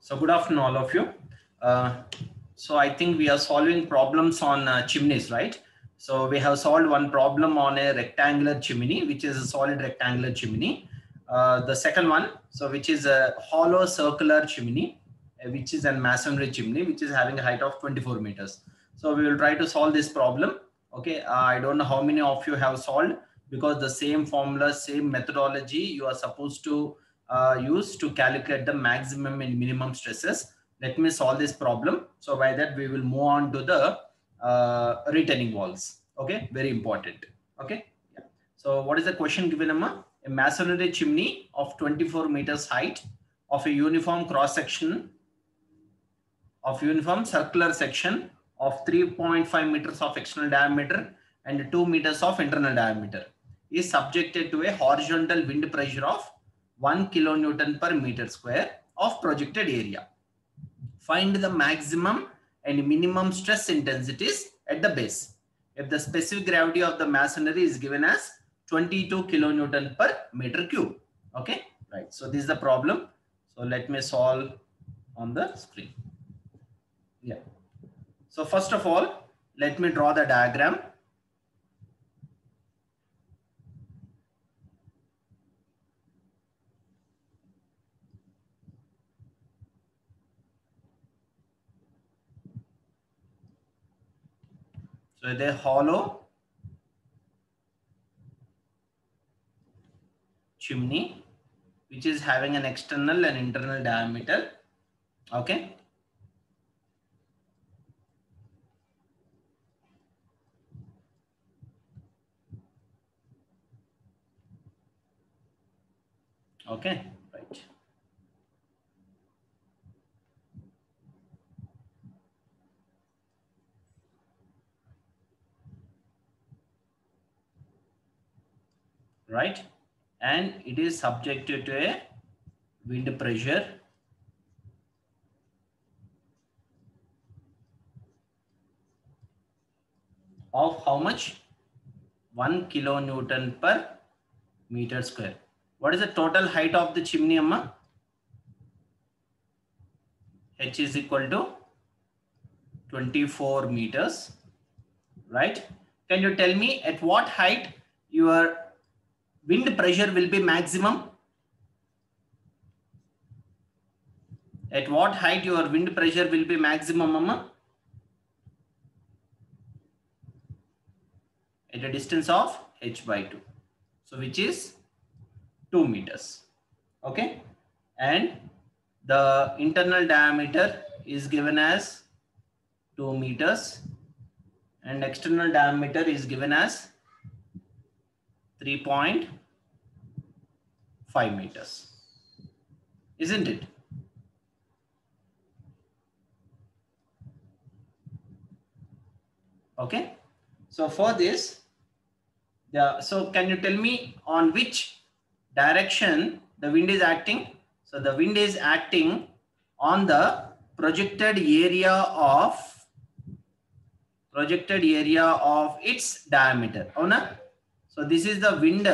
So good afternoon, all of you. So I think we are solving problems on chimneys, right? So we have solved one problem on a rectangular chimney, which is a solid rectangular chimney. The second one, so which is a hollow circular chimney, which is a masonry chimney, which is having a height of 24 meters. So we will try to solve this problem. Okay, I don't know how many of you have solved, because the same formula, same methodology you are supposed to use to calculate the maximum and minimum stresses. Let me solve this problem. So by that we will move on to the retaining walls. Okay, very important. Okay, yeah. So what is the question given, Amma? A masonry chimney of 24 meters height of a uniform cross section of uniform circular section of 3.5 meters of external diameter and 2 meters of internal diameter is subjected to a horizontal wind pressure of 1 kilonewton per meter square of projected area. Find the maximum and minimum stress intensities at the base. If the specific gravity of the masonry is given as 22 kilonewton per meter cube. Okay, right. So this is the problem. So let me solve on the screen. Yeah. So first of all, let me draw the diagram. So the hollow chimney, which is having an external and internal diameter. Okay. Okay, right. Right. And it is subjected to a wind pressure of how much? 1 kilonewton per meter square. What is the total height of the chimney, Amma? H is equal to 24 meters, right? Can you tell me at what height your wind pressure will be maximum? At what height your wind pressure will be maximum, Amma? At a distance of h by 2. So which is 2 meters. Okay. And the internal diameter is given as 2 meters and external diameter is given as 3.5 meters. Isn't it? Okay. So for this, so can you tell me on which direction the wind is acting? So the wind is acting on the projected area of its diameter. Oh, no? So this is the wind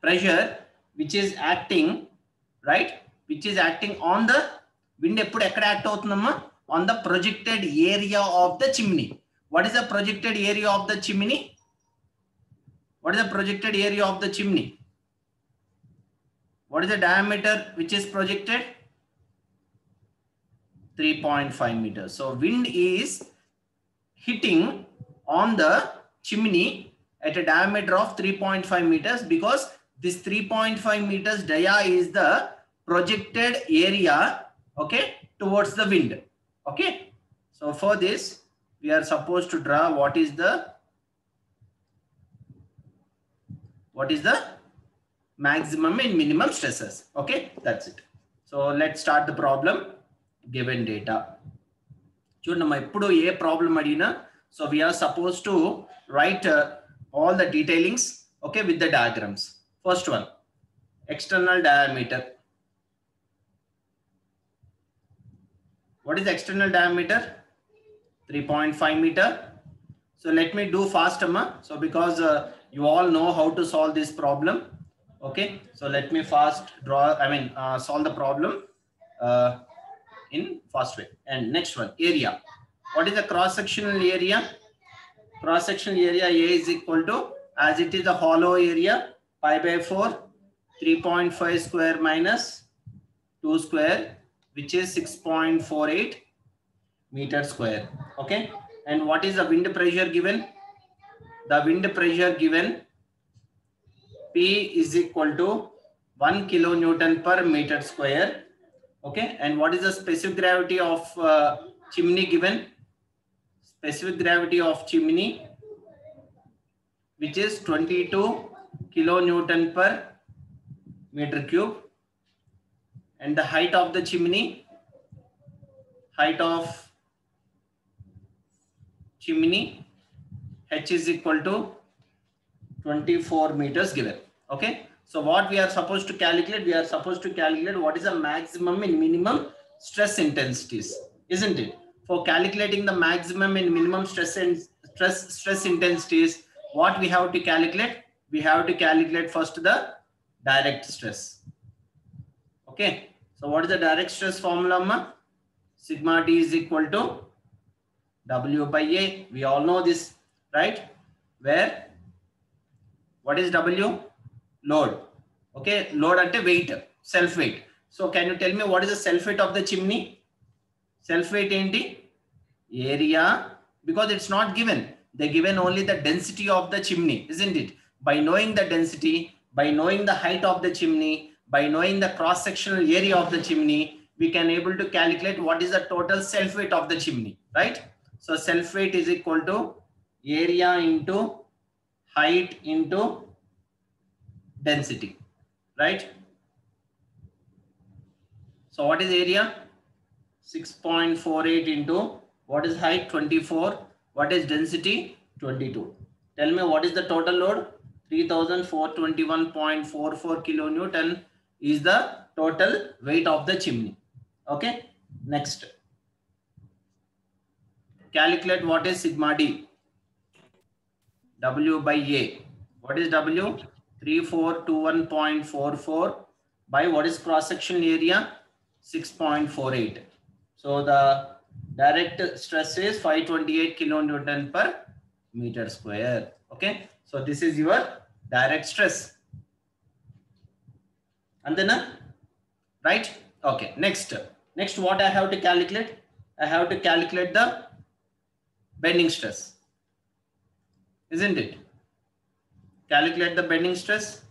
pressure which is acting, right? Which is acting on the wind on the projected area of the chimney. What is the projected area of the chimney? What is the projected area of the chimney? What is the diameter which is projected? 3.5 meters. So wind is hitting on the chimney at a diameter of 3.5 meters because this 3.5 meters dia is the projected area, okay, towards the wind. Okay. So for this, we are supposed to draw what is the maximum and minimum stresses. Okay, that's it. So let's start the problem. Given data. Problem. So we are supposed to write all the detailings, okay, with the diagrams. First one, external diameter. What is the external diameter? 3.5 meter. So let me do fast, Amma. So because you all know how to solve this problem. Okay. So let me fast draw, solve the problem. in fast way. And next one, area. What is the cross-sectional area? Cross-sectional area A is equal to, as it is a hollow area, pi by 4, 3.5 square minus 2 square, which is 6.48 meter square. Okay. And what is the wind pressure given? The wind pressure given, P is equal to 1 kilonewton per meter square. Okay. And what is the specific gravity of chimney given? Specific gravity of chimney, which is 22 kilonewton per meter cube. And the height of the chimney, height of chimney, H is equal to 24 meters given. Okay. So what we are supposed to calculate? We are supposed to calculate what is the maximum and minimum stress intensities, isn't it? For calculating the maximum and minimum stress intensities, what we have to calculate? We have to calculate first the direct stress. Okay. So what is the direct stress formula? Sigma D is equal to W by A. We all know this, right? Where what is W? Load. Okay. Load ante weight, self weight. So can you tell me what is the self weight of the chimney? Self weight enti? Area, because it's not given. They given only the density of the chimney, isn't it? By knowing the density, by knowing the height of the chimney, by knowing the cross-sectional area of the chimney, we can able to calculate what is the total self weight of the chimney, right? So self weight is equal to area into height into density, right? So what is area? 6.48 into what is height? 24. What is density? 22. Tell me what is the total load? 3421.44 kilonewton is the total weight of the chimney. Okay. Next. Calculate what is sigma D. W by A. What is W? 3421.44 by what is cross-sectional area? 6.48. So the direct stress is 528 kilonewton per meter square. Okay. So this is your direct stress. And then, right? Okay. Next what I have to calculate? I have to calculate the bending stress. Isn't it? Calculate the bending stress.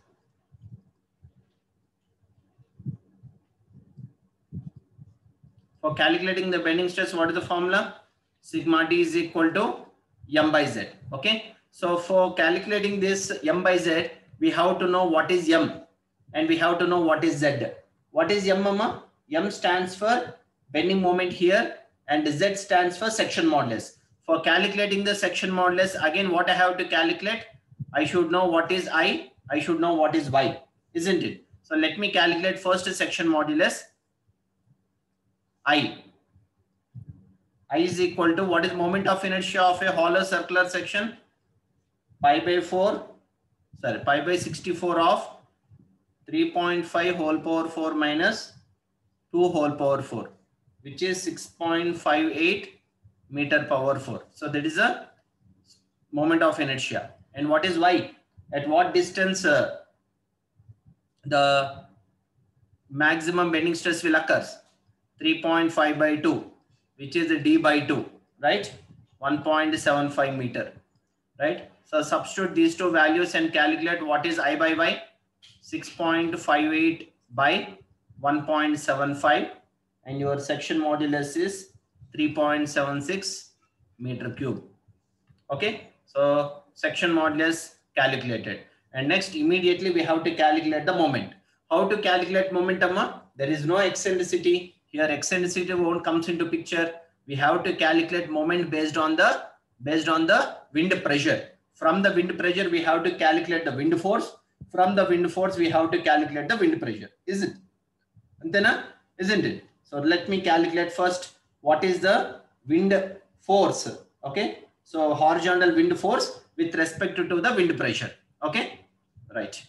For calculating the bending stress, what is the formula? Sigma D is equal to M by Z. Okay. So for calculating this M by Z, we have to know what is M and we have to know what is Z. What is M, mama? M stands for bending moment here and Z stands for section modulus. For calculating the section modulus, again, what I have to calculate? I should know what is I should know what is Y, isn't it? So let me calculate first section modulus. I is equal to what is moment of inertia of a hollow circular section? Pi by 64 of 3.5 whole power 4 minus 2 whole power 4, which is 6.58 meter power 4. So that is a moment of inertia. And what is Y? At what distance the maximum bending stress will occur? 3.5 by 2, which is D by 2, right? 1.75 meter, right? So substitute these two values and calculate what is I by Y. 6.58 by 1.75 and your section modulus is 3.76 meter cube. Okay, so section modulus calculated. And next, immediately we have to calculate the moment. How to calculate momentum? There is no eccentricity. Here eccentricity won't comes into picture. We have to calculate moment based on the wind pressure. From the wind pressure, we have to calculate the wind force. From the wind force, we have to calculate the wind pressure. Is it? Isn't it? So let me calculate first what is the wind force. Okay. So horizontal wind force with respect to the wind pressure. Okay. Right.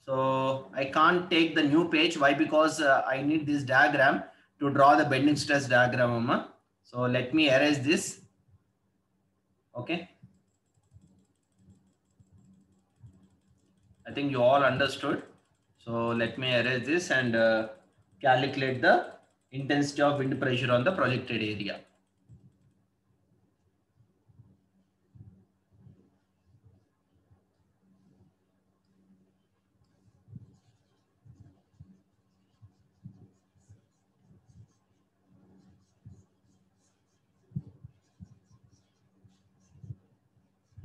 So I can't take the new page. Why? Because I need this diagram to draw the bending stress diagram, Amma. So let me erase this. Okay. I think you all understood. So let me erase this and calculate the intensity of wind pressure on the projected area.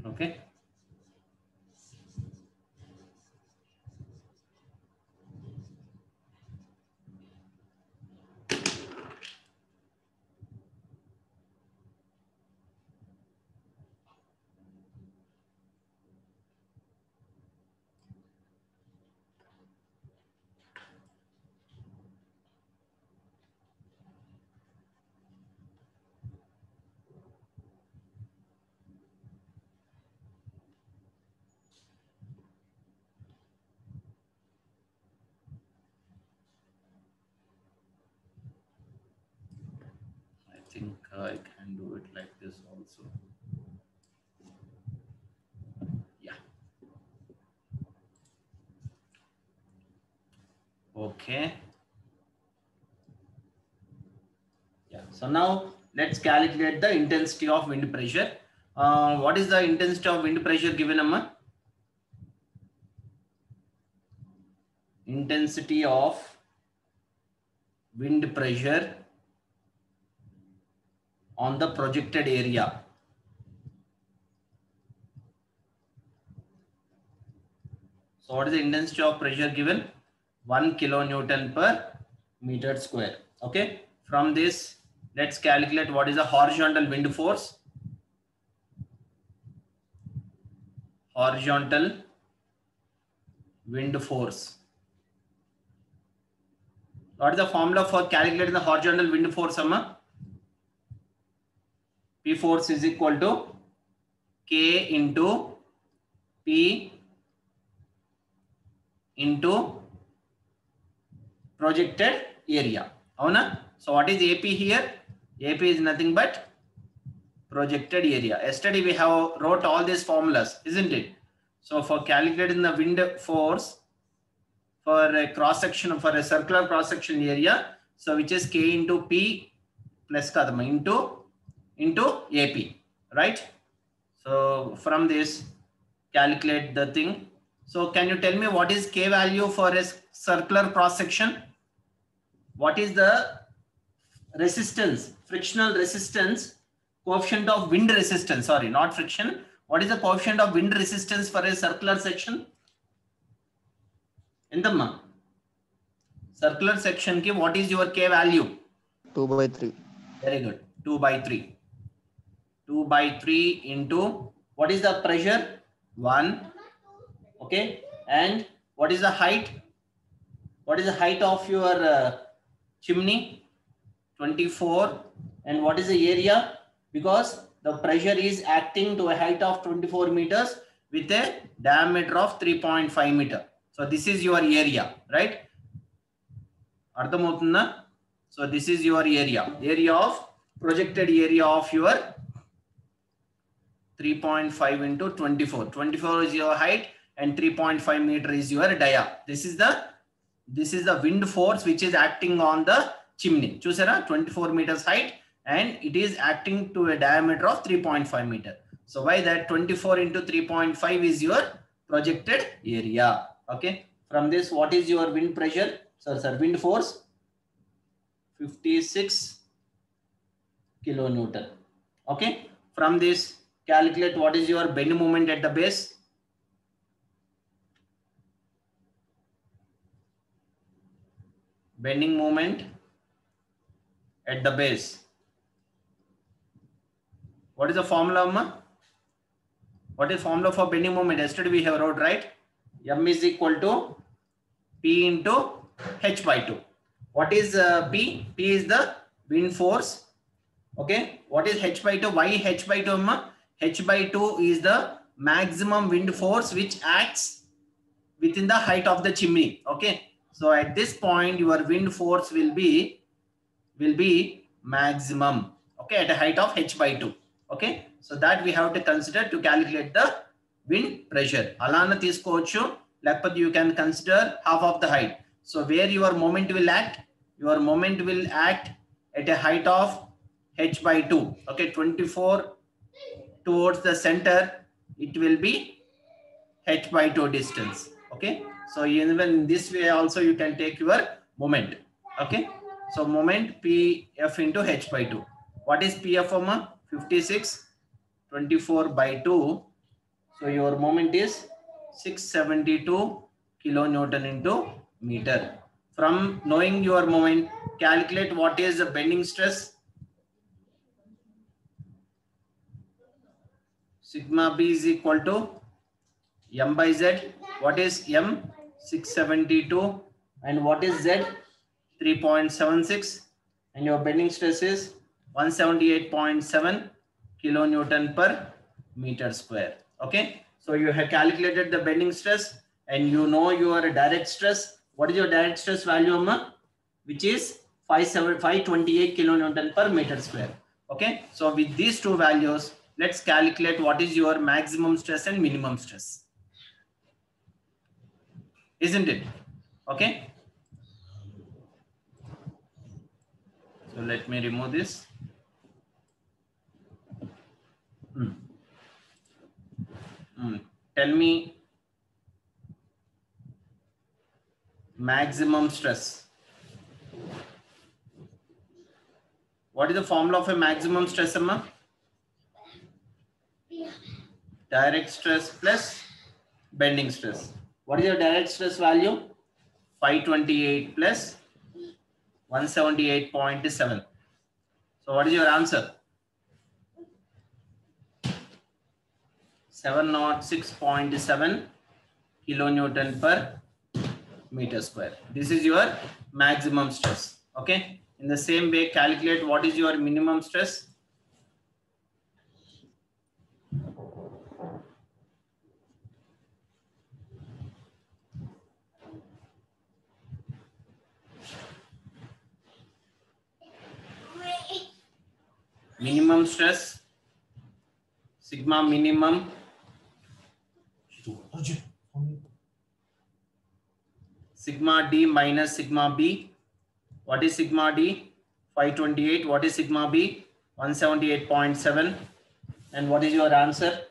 Okay. I think I can do it like this also. Yeah. Okay. Yeah. So now let's calculate the intensity of wind pressure. What is the intensity of wind pressure given, Amma? Intensity of wind pressure on the projected area. So what is the intensity of pressure given? 1 kilonewton per meter square. Okay. From this, let's calculate what is the horizontal wind force. Horizontal wind force. What is the formula for calculating the horizontal wind force, Amma? P force is equal to K into P into projected area. Avuna? So what is AP here? AP is nothing but projected area. Yesterday we have wrote all these formulas, isn't it? So for calculating the wind force for a cross section, for a circular cross section area, so which is K into P plus kadama into AP, right? So from this, calculate the thing. So can you tell me what is K value for a circular cross section? What is the resistance, frictional resistance, coefficient of wind resistance? Sorry, not friction. What is the coefficient of wind resistance for a circular section? Endamma? Circular section ki what is your K value? 2/3. Very good. 2/3. 2/3 into what is the pressure? 1. Okay. And what is the height? What is the height of your chimney? 24. And what is the area? Because the pressure is acting to a height of 24 meters with a diameter of 3.5 meter. So this is your area, right? Ardhamavutunda? So this is your area of projected area of your 3.5 into 24. 24 is your height and 3.5 meter is your dia. This is the wind force which is acting on the chimney. Chusara 24 meters height and it is acting to a diameter of 3.5 meter. So why that 24 into 3.5 is your projected area. Okay. From this, what is your wind pressure? Sir, wind force 56 kilonewton. Okay. From this, calculate what is your bend moment at the base. Bending moment at the base. What is the formula, Amma? What is formula for bending moment? Yesterday we have wrote, right? M is equal to P into H/2. What is P? P is the wind force. Okay. What is H/2? Why H/2, Amma? H/2 is the maximum wind force which acts within the height of the chimney. Okay. So at this point, your wind force will be will be maximum, okay, at a height of h by 2. Okay, so that we have to consider to calculate the wind pressure. Alana teesukovachu, lekapothe you can consider half of the height. So where your moment will act? Your moment will act at a height of h by 2. Okay, 24 towards the center, it will be h by 2 distance. Okay, so even in this way also you can take your moment. Okay, so moment pf into h by 2. What is pf, 56, 24 by 2. So your moment is 672 kilonewton into meter. From knowing your moment, calculate what is the bending stress. Sigma b is equal to m by z. What is m? 672. And what is z? 3.76. And your bending stress is 178.7 kilonewton per meter square. Okay, so you have calculated the bending stress and you know your direct stress. What is your direct stress value, Amma? Which is 528 kilonewton per meter square. Okay, so with these two values, let's calculate what is your maximum stress and minimum stress, isn't it? Okay, so let me remove this. Tell me maximum stress. What is the formula of a maximum stress, Amma? Direct stress plus bending stress. What is your direct stress value? 528 plus 178.7. So what is your answer? 706.7 kilonewton per meter square. This is your maximum stress. Okay. In the same way, calculate what is your minimum stress. Minimum stress, sigma minimum, sigma d minus sigma b. What is sigma d? 528. What is sigma b? 178.7. And what is your answer?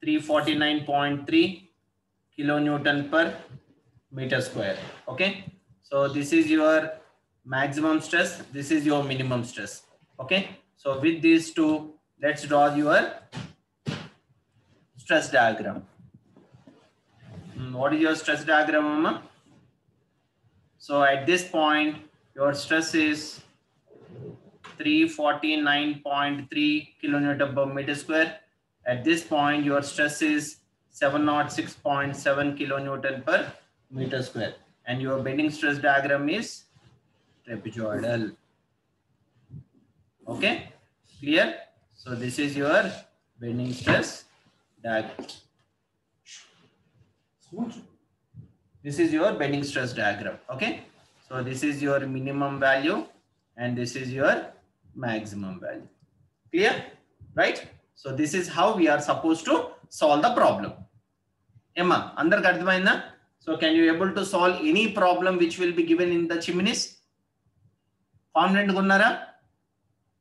349.3 kilonewton per meter square. Okay, so this is your maximum stress, this is your minimum stress. Okay, so with these two, let's draw your stress diagram. What is your stress diagram, Mama? So at this point, your stress is 349.3 kilonewton per meter square. At this point, your stress is 706.7 kilonewton per meter square. And your bending stress diagram is trapezoidal. Okay, clear? So this is your bending stress diagram. This is your bending stress diagram. Okay, so this is your minimum value and this is your maximum value. Clear? Right? So this is how we are supposed to solve the problem. Emma, andarku ardhamainda? So can you able to solve any problem which will be given in the chimneys? Confident gunnara?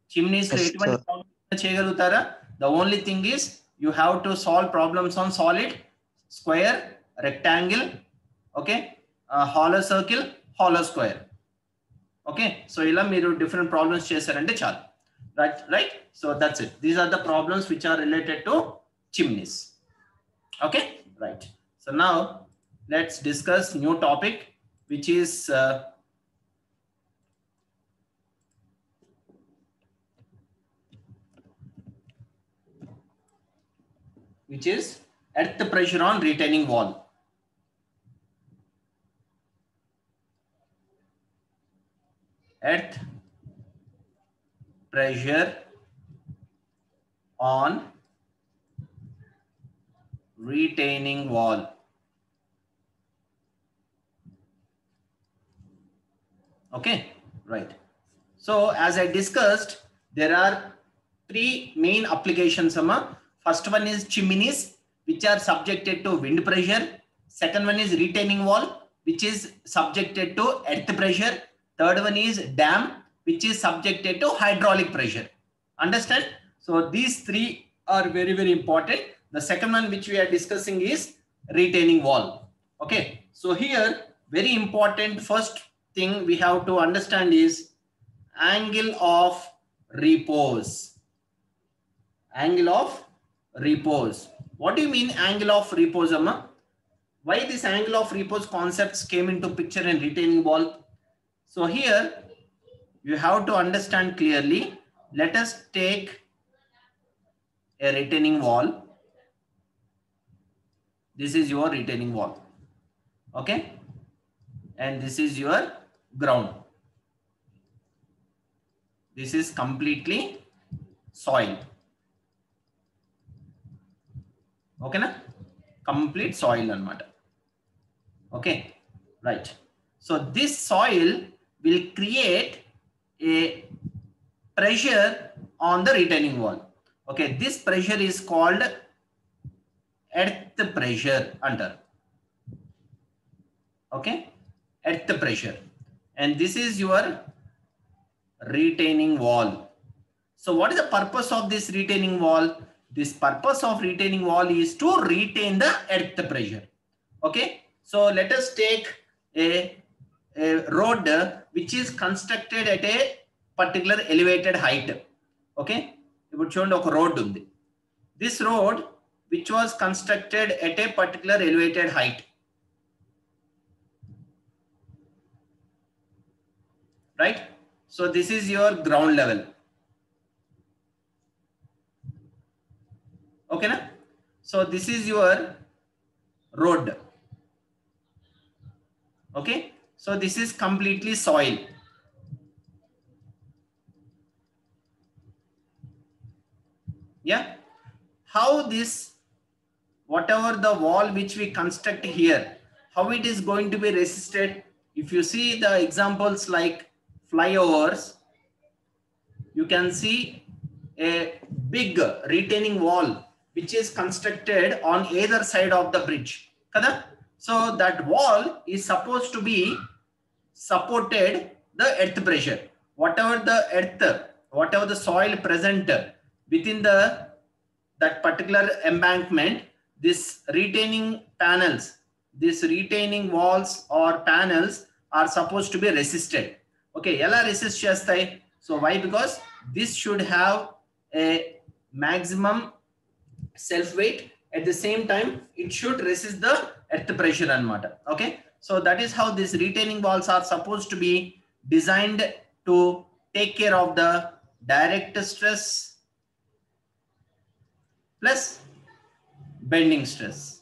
Chimneys lo etuvanti problem cheyagalutara? The only thing is you have to solve problems on solid, square, rectangle, okay, hollow circle, hollow square. Okay, so ila meeru different problems chesarante chalu. Right? So that's it. These are the problems which are related to chimneys. Okay, right. So now let's discuss new topic, which is earth pressure on retaining wall. Earth pressure on retaining wall. Okay, right. So as I discussed, there are three main applications. First one is chimneys, which are subjected to wind pressure. Second one is retaining wall, which is subjected to earth pressure. Third one is dam, which is subjected to hydraulic pressure. Understand? So these three are very, very important. The second one which we are discussing is retaining wall. Okay. So here, very important first thing we have to understand is angle of repose. Angle of repose. What do you mean angle of repose, Amma? Why this angle of repose concepts came into picture in retaining wall? So here you have to understand clearly. Let us take a retaining wall. This is your retaining wall. Okay. And this is your ground. This is completely soil. Okay, na? Complete soil anamata. Okay, right. So this soil will create a pressure on the retaining wall. Okay, this pressure is called earth pressure under. Okay, earth pressure. And this is your retaining wall. So what is the purpose of this retaining wall? This purpose of retaining wall is to retain the earth pressure. Okay. So let us take a road which is constructed at a particular elevated height. Okay. This road which was constructed at a particular elevated height. Right. So this is your ground level. Okay, na? So this is your road. Okay. So this is completely soil. Yeah. How this, whatever the wall which we construct here, how it is going to be resisted? If you see the examples like flyovers, you can see a big retaining wall which is constructed on either side of the bridge. So that wall is supposed to be supported the earth pressure. Whatever the earth, whatever the soil present within that particular embankment, this retaining panels, this retaining walls or panels are supposed to be resisted. Okay, ela resist chestai. So why? Because this should have a maximum self weight. At the same time, it should resist the earth pressure anamata. Okay. So that is how these retaining walls are supposed to be designed to take care of the direct stress plus bending stress.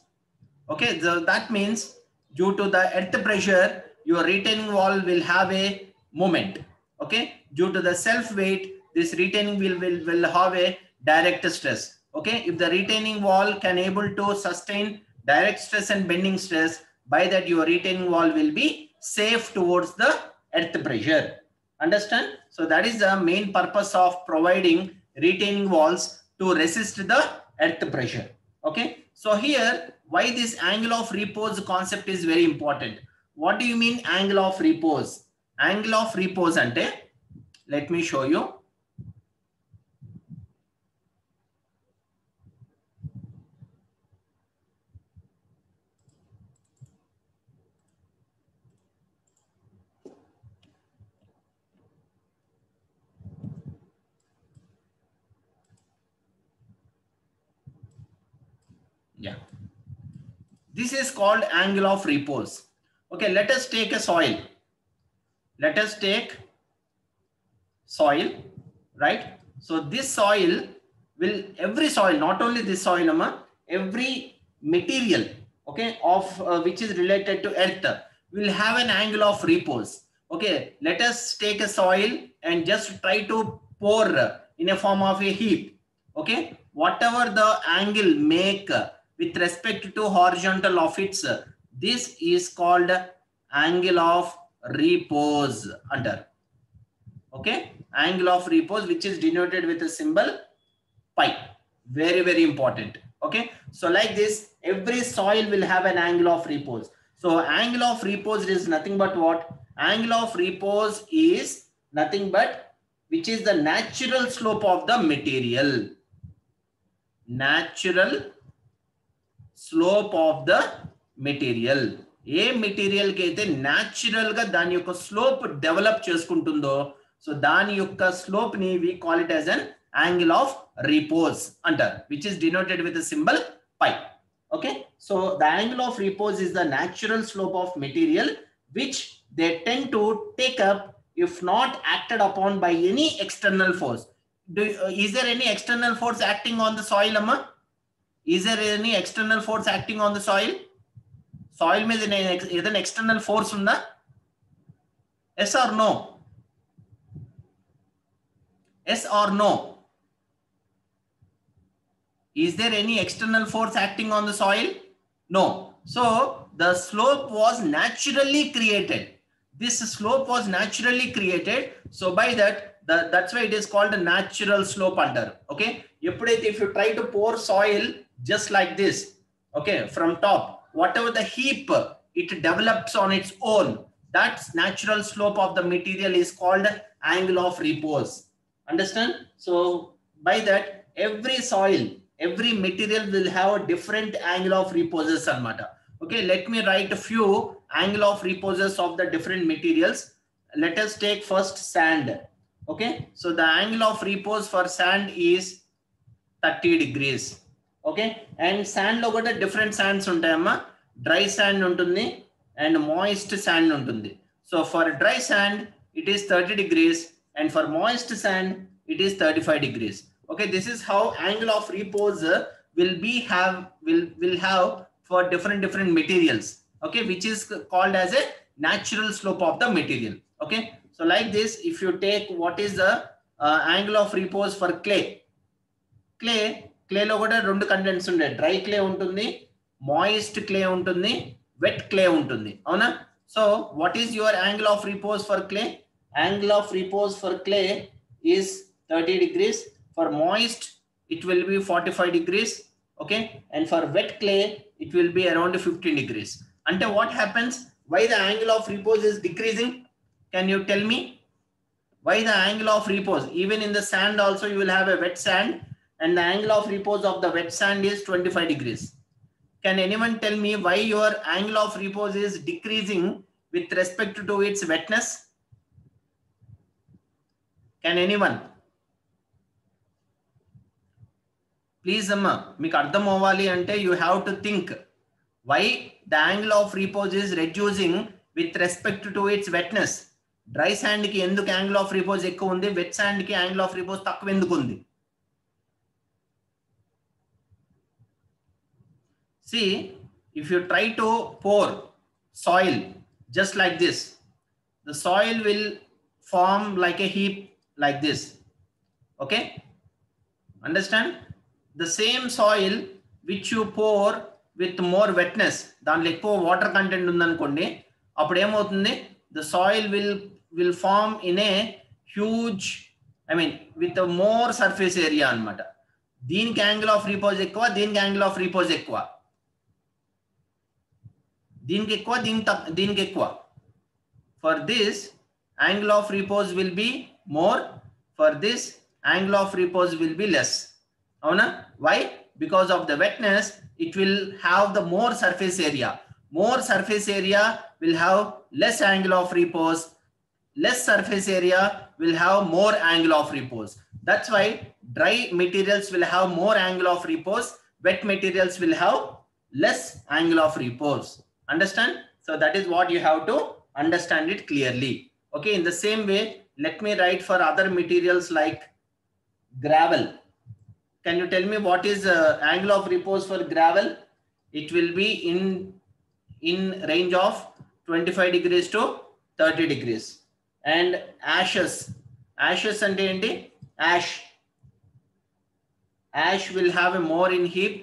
Okay. So that means due to the earth pressure, your retaining wall will have a moment. Okay. Due to the self weight, this retaining will have a direct stress. Okay. If the retaining wall can able to sustain direct stress and bending stress, by that your retaining wall will be safe towards the earth pressure. Understand? So that is the main purpose of providing retaining walls to resist the earth pressure. Okay. So here, why this angle of repose concept is very important. What do you mean angle of repose? Angle of repose ante, let me show you. Yeah. This is called angle of repose. Okay, let us take a soil. Let us take soil, right? So this soil will, every soil, not only this soil, every material, okay, of which is related to earth will have an angle of repose. Okay, let us take a soil and just try to pour in a form of a heap. Okay, whatever the angle make with respect to horizontal of its, this is called angle of repose under. Okay, angle of repose, which is denoted with a symbol pi. Very, very important. Okay, so like this, every soil will have an angle of repose. So angle of repose is nothing but what? Angle of repose is nothing but which is the natural slope of the material. Natural slope of the material. A material కి అయితే natural గా దాని యొక్క slope develop చేసుకుంటుందో so దాని యొక్క slope ని we call it as an angle of repose అంటారు, which is denoted with the symbol pi. Okay, so the angle of repose is the natural slope of material which they tend to take up if not acted upon by any external force. Is there any external force acting on the soil, amma? Is there any external force acting on the soil? Soil మీద ఏదైనా external force ఉందా? Yes or no? Yes or no? Is there any external force acting on the soil? No. So the slope was naturally created. This slope was naturally created. So by that, that's why it is called a natural slope under. Okay. If you try to pour soil just like this, okay, from top, whatever the heap it develops on its own, that's natural slope of the material is called angle of repose. Understand? So by that, every soil, every material will have a different angle of reposes anamata. Okay, let me write a few angle of reposes of the different materials. Let us take first sand. Okay, so the angle of repose for sand is 30 degrees. Okay, and sand lo kuda different sands untayamma. Dry sand untundi and moist sand untundi. So for dry sand it is 30 degrees and for moist sand it is 35 degrees. Okay, this is how angle of repose will have for different materials. Okay, which is called as a natural slope of the material. Okay, so like this, if you take what is the angle of repose for clay lo kuda rendu contents unde, dry clay untundi, moist clay untundi, wet clay untundi, avuna? So what is your angle of repose for clay? Angle of repose for clay is 30 degrees. For moist it will be 45 degrees. Okay, and for wet clay it will be around 15 degrees. Ante what happens? Why the angle of repose is decreasing? Can you tell me why the angle of repose? Even in the sand also you will have a wet sand and the angle of repose of the wet sand is 25 degrees. Can anyone tell me why your angle of repose is decreasing with respect to its wetness? Can anyone? Please amma, మీకు అర్థం అవ్వాలి అంటే you have to think why the angle of repose is reducing with respect to its wetness. Dry sand ki enduku angle of repose ఎక్కువ ఉంది, wet sand ki angle of repose తక్కువ ఎందుకు ఉంది? See, if you try to pour soil just like this, the soil will form like a heap like this. Okay, understand? The same soil which you pour with more wetness, దాంట్లో ఎక్కువ water content ఉందనుకోండి, అప్పుడు ఏమవుతుంది? The soil will form in a huge, I mean with a more surface area అన్నమాట. దీనికి angle of repose ఎక్కువ, దీనికి angle of repose ఎక్కువ, దీనికి ఎక్కువ, దీనికి ఎక్కువ. For this angle of repose will be more, for this angle of repose will be less. Avuna? Why? Because of the wetness it will have the more surface area. More surface area will have less angle of repose. Less surface area will have more angle of repose. That's why dry materials will have more angle of repose. Wet materials will have less angle of repose. Understand? So that is what you have to understand it clearly. Okay, in the same way, let me write for other materials like gravel. Can you tell me what is angle of repose for gravel? It will be in range of 25 degrees to 30 degrees. And ashes ante enti? Ash will have a more in heap,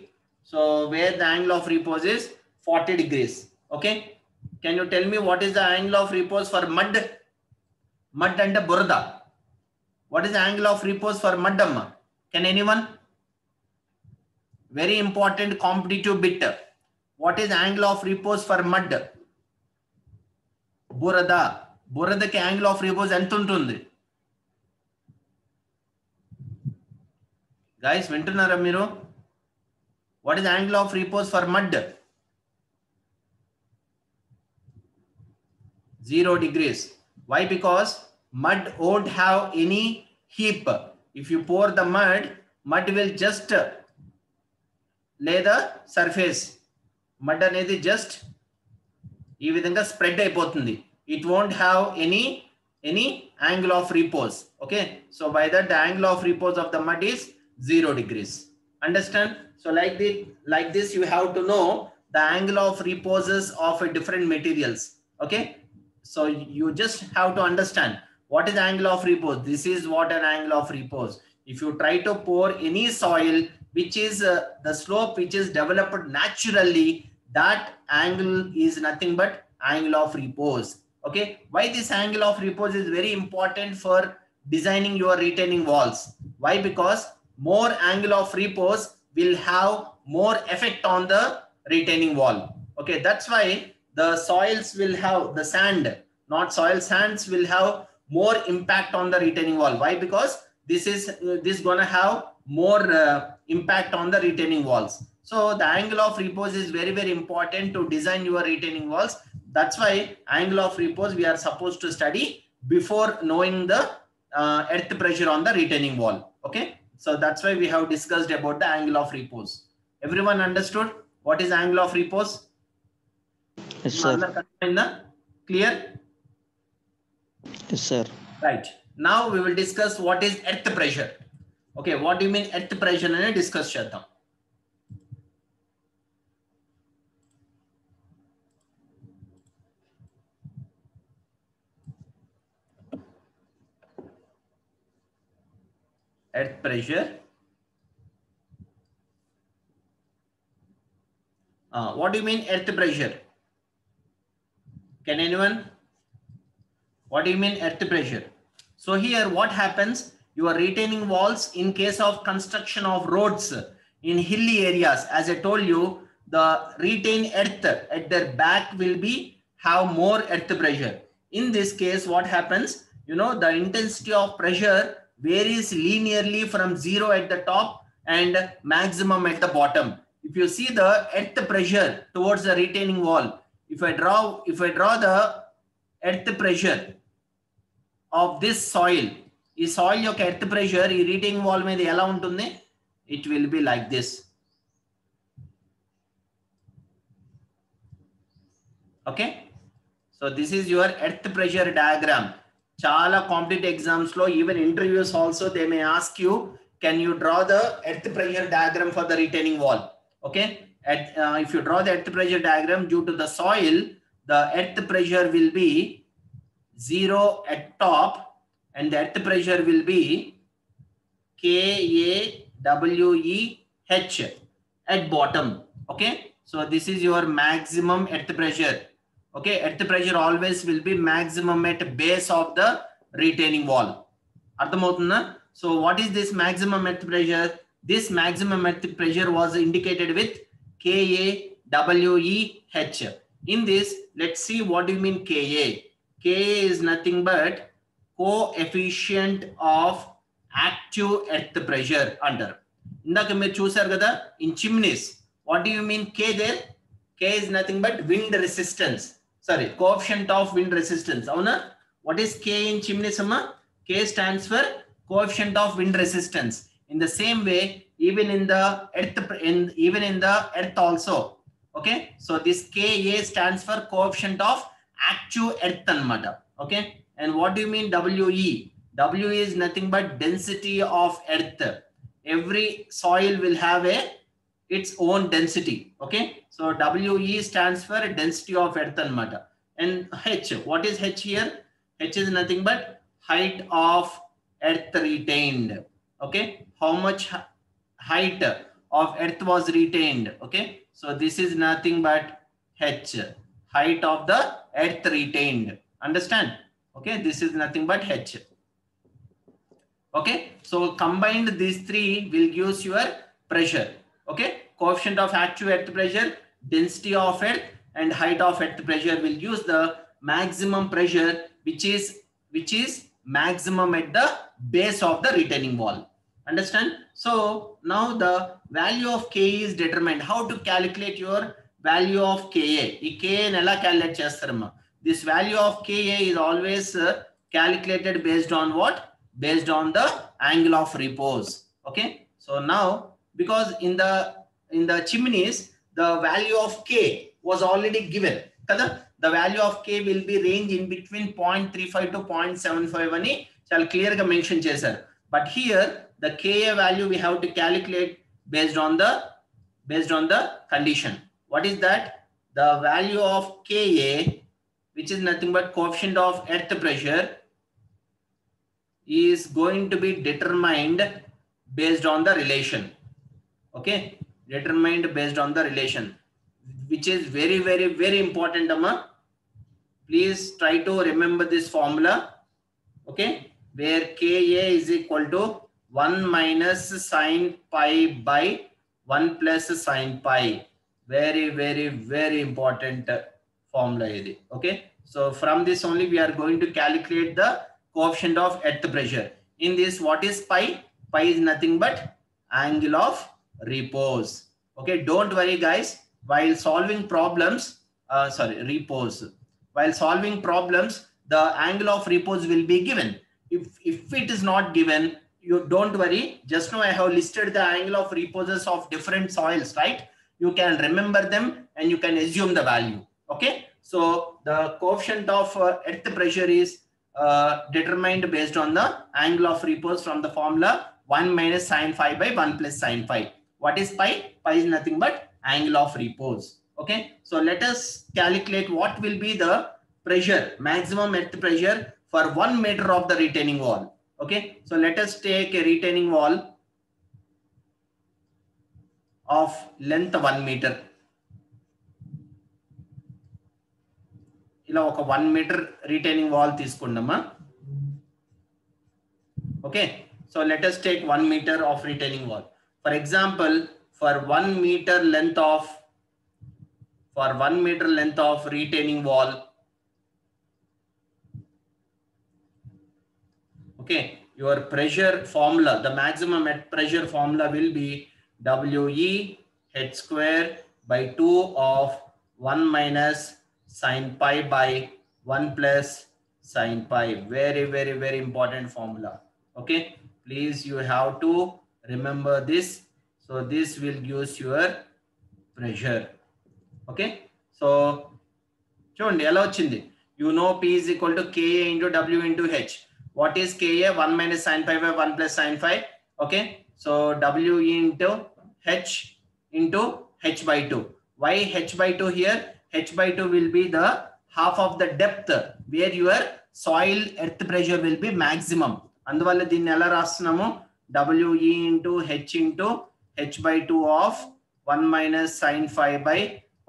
so where the angle of repose is 40 degrees. Okay, can you tell me what is the angle of repose for mud? Mud ante burda. What is the angle of repose for mud? Can anyone? Very important competitive bit. What is angle of repose for mud? బురదకి angle of repose ఎంత ఉంటుంది? Guys, వింటున్నారా మీరు? What is angle of repose for mud? 0 degrees. Why? Because mud won't have any heap. If you pour the mud will just lay the surface. Mud అనేది just ఈ విధంగా spread అయిపోతుంది. It won't have any angle of repose. Okay, so by that the angle of repose of the mud is 0 degrees. Understand? So like this you have to know the angle of reposes of different materials. Okay, so you just have to understand what is angle of repose. This is what an angle of repose. If you try to pour any soil which is the slope which is developed naturally, that angle is nothing but angle of repose. Okay, why this angle of repose is very important for designing your retaining walls? Why? Because more angle of repose will have more effect on the retaining wall. Okay, that's why the soils will have the sand, not soil, sands will have more impact on the retaining wall. Why? Because this gonna have more impact on the retaining walls. So the angle of repose is very, very important to design your retaining walls. That's why angle of repose we are supposed to study before knowing the earth pressure on the retaining wall. Okay, so that's why we have discussed about the angle of repose. Everyone understood what is angle of repose? Yes, sir. Clear? Yes, sir. Right. Now we will discuss what is earth pressure. Okay, what do you mean earth pressure ane discuss cheddam. Earth pressure. What do you mean earth pressure? Can anyone? What do you mean earth pressure? So here what happens, your retaining walls in case of construction of roads in hilly areas, as I told you, the retained earth at their back will be have more earth pressure. In this case what happens, you know, the intensity of pressure varies linearly from 0 at the top and maximum at the bottom. If you see the earth pressure towards the retaining wall, if I draw the earth pressure of this soil, ఈ soil యొక్క earth pressure ఈ retaining wall మీద ఎలా ఉంటుంది? It will be like this. Okay, so this is your earth pressure diagram. Chala competitive exams lo, even interviews also, they may ask you, can you draw the earth pressure diagram for the retaining wall? Okay, if you draw the earth pressure diagram, due to the soil, the earth pressure will be 0 at top and the earth pressure will be KAWEH at bottom. Okay, so this is your maximum earth pressure. Okay, earth pressure always will be maximum at base of the retaining wall. Ardhamavutunda? So what is this maximum earth pressure? This maximum earth pressure was indicated with KAWEH. In this, let's see what do you mean KA. KA is nothing but coefficient of active earth pressure under. Indaka meer chusaru kada in chimneys. What do you mean K there? K is nothing but wind resistance. Sorry, coefficient of wind resistance. Avuna? What is K in chimneys amma? K stands for coefficient of wind resistance. In the same way, even in the earth also. Okay, so this KA stands for coefficient of active earth anamata. Okay, and what do you mean WE? W is nothing but density of earth. Every soil will have its own density. Okay, so WE stands for density of earth anamata. And H, what is H here? H is nothing but height of earth retained. Okay, how much height of earth was retained? Okay, so this is nothing but H, height of the earth retained. Understand? Okay, this is nothing but H. Okay, so combined these three will give your pressure. Okay, coefficient of active earth pressure, density of earth, and height of earth pressure will use the maximum pressure which is maximum at the base of the retaining wall. Understand? So now the value of Ka is determined. How to calculate your value of Ka? This Ka nella calculate chestarama. This value of Ka is always calculated based on what? Based on the angle of repose. Okay. So now, because in the chimneys, the value of K was already given. The value of K will be range in between 0.35 to 0.75 ani shall clear mention chesar. But here the Ka value we have to calculate based on the condition. What is that? The value of Ka, which is nothing but coefficient of earth pressure, is going to be determined based on the relation. Okay, determined based on the relation, which is very, very, very important, Amma. Please try to remember this formula. Okay, where Ka is equal to 1 minus sine pi by 1 plus sine pi. Very, very, very important formula. Okay, so from this only we are going to calculate the coefficient of earth pressure. In this, what is pi? Pi is nothing but angle of repose. Okay, don't worry guys, while solving problems, repose. While solving problems, the angle of repose will be given. If it is not given, you don't worry. Just now I have listed the angle of reposes of different soils, right? You can remember them and you can assume the value. Okay, so the coefficient of earth pressure is determined based on the angle of repose from the formula 1 minus sine phi by 1 plus sine phi. What is pi? Pi is nothing but angle of repose. Okay, so let us calculate what will be the pressure, maximum earth pressure for 1 meter of the retaining wall. Okay, so let us take a retaining wall of length 1 meter. ఇలా ఒక 1 meter retaining wall తీసుకుందామా. Okay, so let us take 1 meter of retaining wall. For example, for 1 meter length of retaining wall, okay, your pressure formula, the maximum pressure formula will be WE h square by 2 of 1 minus sine pi by 1 plus sine pi. Very, very, very important formula. Okay, please, you have to remember this. So this will give your pressure. Okay, so చూడండి ఎలా వచ్చింది. You know P is equal to Ka into W into H. What is Ka? 1 minus sine pi by 1 plus sine phi. Okay, so W into H into H by 2. Why H by 2 here? H by 2 will be the half of the depth where your soil earth pressure will be maximum. అందువల్ల దీన్ని ఎలా రాస్తున్నాము? WE into H by 2 of 1 minus sine phi by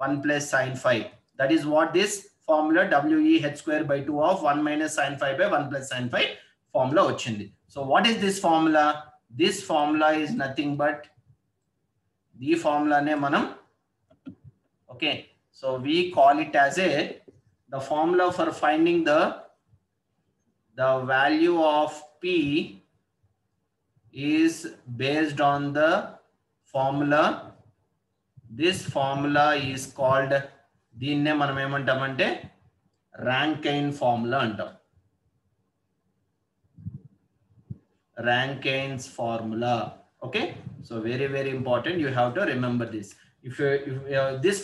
1 plus sine phi. That is what this formula WE h square by 2 of 1 minus sine phi by 1 plus sine phi formula వచ్చింది. So what is this formula? This formula is nothing but the formula ne manam. Okay, so we call it as the formula for finding the value of P is based on the formula. This formula is called, దీన్నే మనం ఏమంటామంటే Rankine formula అంటాం. Rankine's formula. Okay, so very, very important. You have to remember this. If this